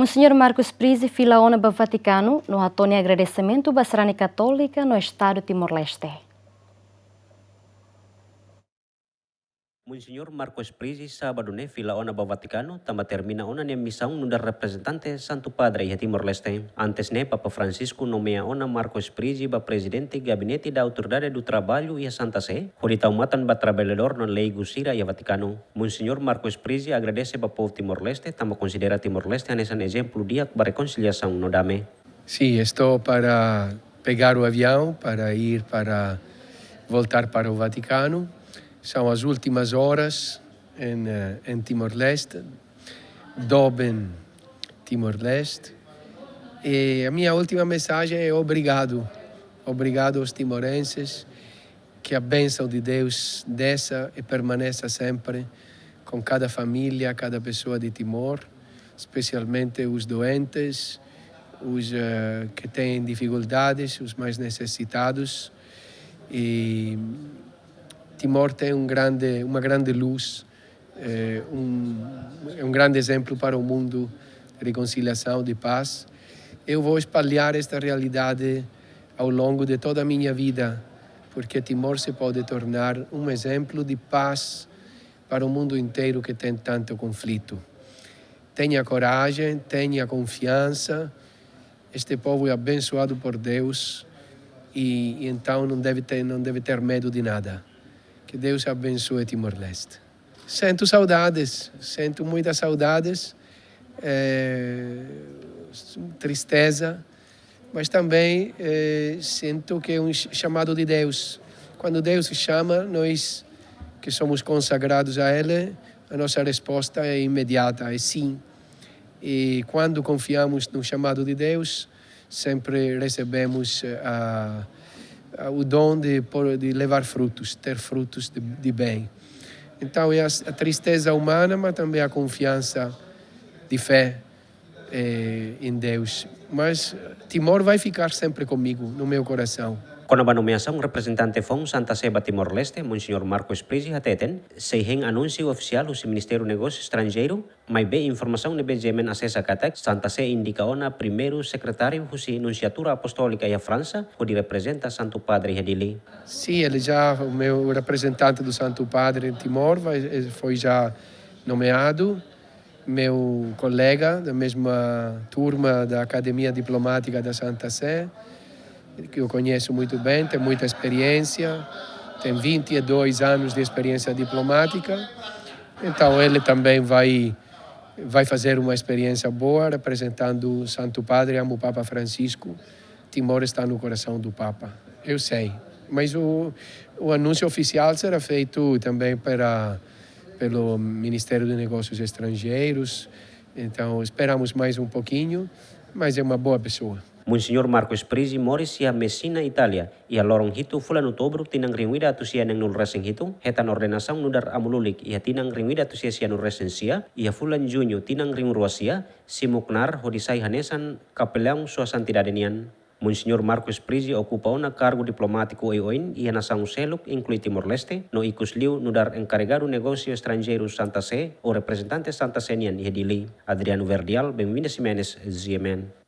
Monsenhor Marco Sprizi fila ona ba Vaticano no hato'o agradesimentu ba sarani katolika no Estadu Timor-Leste. Monsenhor Marco Sprizi sábado fila ona ba Vaticano tama termina ona missão no da representante Santo Padre e Timor-Leste. Antes Papa Francisco nomea ona Marco Sprizi ba presidente gabinete da autoridade do trabalho e a Santa Sé, onde taumatan ba trabalhador no lei Gusira e a Vaticano. Monsenhor Marco Sprizi agradece ba povo Timor-Leste, tama considera Timor-Leste nesse exemplo dia ba reconciliação no dame. Sim, estou para pegar o avião para voltar para o Vaticano. São as últimas horas em Timor-Leste, Doben, Timor-Leste. E a minha última mensagem é obrigado. Obrigado aos timorenses, que a bênção de Deus desça e permaneça sempre com cada família, cada pessoa de Timor, especialmente os doentes, os que têm dificuldades, os mais necessitados. E Timor tem uma grande luz, é um grande exemplo para o mundo de reconciliação, de paz. Eu vou espalhar esta realidade ao longo de toda a minha vida, porque Timor se pode tornar um exemplo de paz para o mundo inteiro que tem tanto conflito. Tenha coragem, tenha confiança. Este povo é abençoado por Deus e então não deve ter medo de nada. Que Deus abençoe Timor-Leste. Sinto saudades, sinto muitas saudades, tristeza, mas também sinto que é um chamado de Deus. Quando Deus chama, nós que somos consagrados a Ele, a nossa resposta é imediata, é sim. E quando confiamos no chamado de Deus, sempre recebemos o dom de levar frutos, ter frutos de bem. Então é a tristeza humana, mas também a confiança de fé em Deus. Mas Timor vai ficar sempre comigo, no meu coração. Com a nomeação representante FON Santa Sé Timor-Leste, Monsenhor Marco Sprizi hateten, sem anúncio oficial do Ministério do Negócio Estrangeiro, mas bem informação de Benjamin acessa Catex, Santa Sé indica ona primeiro secretário da Nunciatura Apostólica e a França, onde representa Santo Padre Hedili. Sim, ele já, o meu representante do Santo Padre em Timor, foi já nomeado. Meu colega da mesma turma da Academia Diplomática da Santa Sé, que eu conheço muito bem, tem muita experiência, tem 22 anos de experiência diplomática. Então ele também vai fazer uma experiência boa representando o Santo Padre, amo o Papa Francisco. Timor está no coração do Papa, eu sei. Mas o anúncio oficial será feito também pelo Ministério dos Negócios Estrangeiros. Então esperamos mais um pouquinho, mas é uma boa pessoa. Monsenhor Marco Sprizi moris a Messina, Itália, e a lorong hitu fulan outubro tinang ringwida atusia nang nulreseng hitu, hetan ordenação nudar amululik e tinang ringwida atusia sia nulresensia, e a fulan junho tinang ringruasia, simuknar hodisai hanesan kapelão sua santidade nian. Monsenhor Marco Sprizi ocupa una cargo diplomático e a nação Seluk, inclui Timor-Leste, no icusliu nudar encarregado negócio estrangeiro Santa Sé, o representante Santa Sé nian e Edili. Adriano Verdial, bem-vindo Simenes, Ziemen.